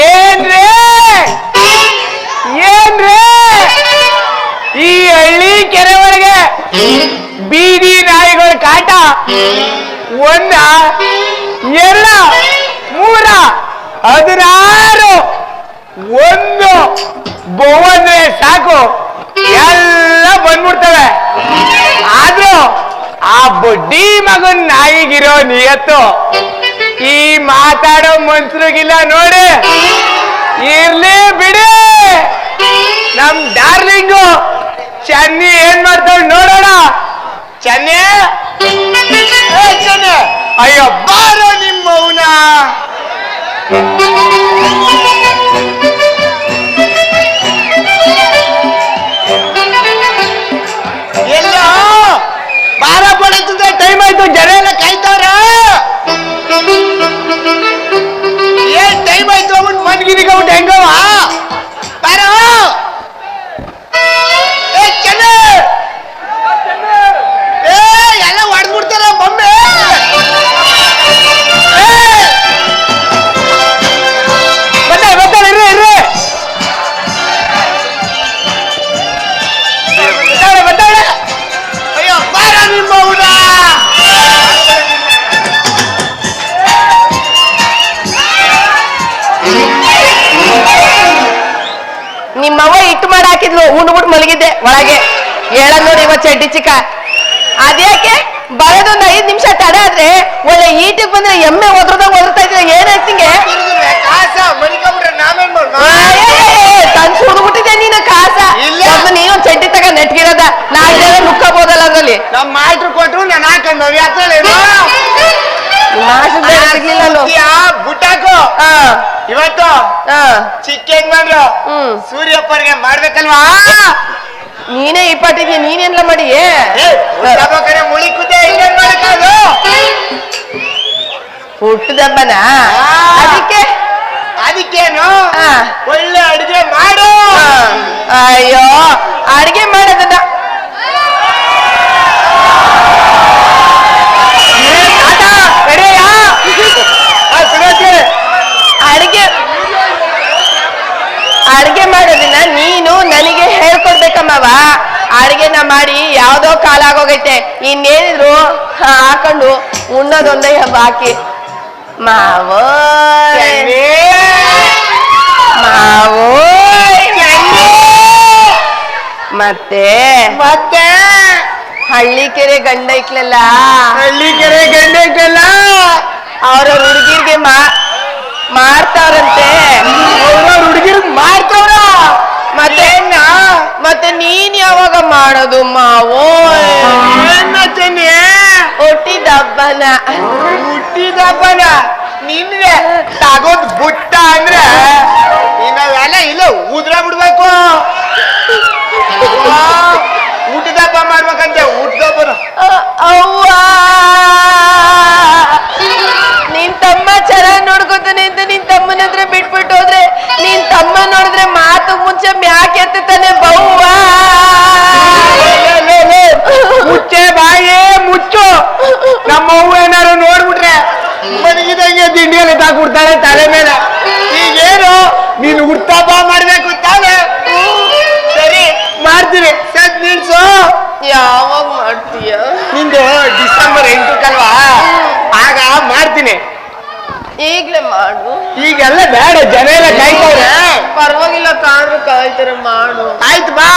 ಏನ್ರೇ ಈ ಹಳ್ಳಿ ಕೆರೆ ಒಳಗೆ ಬೀದಿ ನಾಯಿಗಳ ಕಾಟ ಒಂದ ಎಲ್ಲ 3 16 ಒಂದು ಬೋವಂದ್ರೆ ಸಾಕು ಎಲ್ಲ ಬಂದ್ಬಿಡ್ತವೆ. ಆದ್ರೂ ಆ ಬಡ್ಡಿ ಮಗನ್ ನಾಯಿಗಿರೋ ನಿಯತ್ತು ಈ ಮಾತಾಡೋ ಮನ್ಸರಿಗಿಲ್ಲ ನೋಡಿ. ಇರ್ಲಿ ಬಿಡಿ, ನಮ್ ಡಾರ್ಲಿಂಗು ಚನ್ನಿ ಏನ್ ಮಾಡ್ತಾಳೆ ನೋಡೋಣ. ಚನ್ನಿ, ಅಯ್ಯೋ ಬಾರೋ ನಿಮ್ಮ ಮೌನ. ಎಲ್ಲ ಬಾರ ಪಡತ್ತದೆ, ಟೈಮ್ ಆಯ್ತು, ಜನ ಎಲ್ಲ ಕಾಯ್ತಾರ. ಏನ್ ಟೈಮ್ ಆಯ್ತು ಅವನ್ ಮನ್ಗಿರಿಗ ಉಂಟು ಹೆಂಗವ ಬಾರ. ಎಲ್ಲ ಹೊಡೆದ್ಬಿಡ್ತಾರ ಬೊಮ್ಮೆ. ಅಯ್ಯೋ ಬಾರ ನಿಮ್ಮ ಊರ. ನಿಮ್ಮವ್ವ ಇಟ್ಟು ಮಾಡಿ ಹಾಕಿದ್ಲು, ಉಂಡ್ಬಿಟ್ಟು ಮಲಗಿದ್ದೆ ಒಳಗೆ. ಹೇಳದ್ ನೋಡಿ ಇವತ್ತು ಚಡ್ಡಿ ಚಿಕ್ಕ. ಅದ್ಯಾಕೆ ಬರೋದೊಂದು 5 ನಿಮಿಷ ತಡ ಆದ್ರೆ ಒಳ್ಳೆ ಈಟಿಗೆ ಬಂದ್ರೆ ಎಮ್ಮೆ ಒದ್ರದಾಗ ಒದರ್ತಾ ಇದ್ರೆ ಏನಾಯ್ತಿಂಗೆ ತನ್ ಸುಡ್ಬಿಟ್ಟಿದೆ ನೀನು ಕಾಸ. ನೀನು ಚಡ್ಡಿ ತಗ ನೆಟ್ಗಿರೋದ, ನಾಳೆ ನುಕ್ಕಬೋದಲ್ಲ ಅದ್ರಲ್ಲಿ. ನಮ್ ಮಾಸ್ಟ್ರು ಕೊಟ್ರು ನಾನು ಹಾಕೊಂಡು ಬುಟ್ಟಾಕು. ಇವತ್ತು ಚಿಕ್ಕ ಯಜಮಾನ್ರು ಸೂರ್ಯಪ್ಪರಿಗೆ ಮಾಡ್ಬೇಕಲ್ವಾ? ನೀನೇ ಈ ಪಾಟಿಗೆ ನೀನೆಲ್ಲ ಮಾಡಿ ಮುಳಿ ಕುದ್ದೆ ಇನ್ನೇನ್ ಮಾಡಕ್ಕಾಗು. ಹುಟ್ಟದಬ್ಬನ ಅದಕ್ಕೇನು ಒಳ್ಳೆ ಅಡಿಗೆ ಮಾಡು. ಅಯ್ಯೋ ಅಡಿಗೆ ಮಾಡೋದನ್ನ ಅಡ್ಗೆ ಮಾಡೋದನ್ನ ನೀನು ನನಗೆ ಹೇಳ್ಕೊಡ್ಬೇಕಮ್ಮವ. ಅಡ್ಗೆನ ಮಾಡಿ ಯಾವ್ದೋ ಕಾಲ ಆಗೋಗೈತೆ, ಇನ್ನೇನಿದ್ರು ಹಾಕೊಂಡು ಉಣ್ಣೋದೊಂದೇ ಬಾಕಿ. ಮಾವೋ ಮತ್ತೆ ಹಳ್ಳಿಕೆರೆ ಗಂಡ ಇಕ್ಲಲ್ಲ ಅವ್ರವ್ರ ಹುಡುಗಿರ್ಗೆ ಮಾಡ್ತಾವ್ರಂತೆ. ಹುಡುಗಿರ್ ಮಾಡ್ತಾವ್ರ ಮತ್ತೆ ನೀನ್ ಯಾವಾಗ ಮಾಡೋದು ಮಾವೋ? ಹುಟ್ಟಿದಬ್ಬನ ನಿನ್ಗೆ ತಗೋದ್ ಬುಟ್ಟ ಅಂದ್ರೆ ನಾವೆಲ್ಲ ಇಲ್ಲ ಉದ್ರ ಬಿಡ್ಬೇಕು. ಊಟದಬ್ಬ ಮಾಡ್ಬೇಕಂತೆ. ಊಟದಬ್ಬನ ಅವ್ವ ನಿನ್ ತಮ್ಮ ಚೆನ್ನಾಗ್ ನೋಡ್ಕೊತಾನೆ ಅಂತ ನಿನ್ ತಮ್ಮನ ಹತ್ರ ಬಿಟ್ಬಿಟ್ಟು ಹೋದ್ರೆ ನಿನ್ ತಮ್ಮ ನೋಡಿದ್ರೆ ಮಾತು ಮುಂಚೆ ಮ್ಯಾಕೆ ಎತ್ತಾನೆ ಬವ್ವ. ಮುಚ್ಚೆ ಬಾಯೇ ಮುಚ್ಚು. ನಮ್ಮವ್ವ ಏನಾರು ನೋಡ್ಬಿಟ್ರೆ ಮನಗಿದಂಗೆ ದಿಂಡಿಯಲ್ಲಿ ತಾಕ್ಬಿಡ್ತಾಳೆ ತಲೆ ಮೇಲೆ. ಈಗೇನು ನೀನು ಹುಟ್ಟಬ್ಬ ಮಾಡ್ಬೇಕು ತಾನೆ? ಸರಿ ಮಾಡ್ತೀನಿ, ಸದ್ ನಿಲ್ಸು. ಯಾವಾಗ ಮಾಡ್ತೀಯ? ನಿಂದು ಡಿಸೆಂಬರ್ 8 ಆಗ ಮಾಡ್ತೀನಿ. ಈಗ್ಲೇ ಮಾಡು. ಈಗೆಲ್ಲ ಬೇಡ, ಜನ ಎಲ್ಲ ಕಾಯ್ತವ್ರೆ. ಪರವಾಗಿಲ್ಲ, ಕಾದ್ರು ಕಾಯ್ತಾರೆ, ಮಾಡು. ಆಯ್ತು ಬಾ.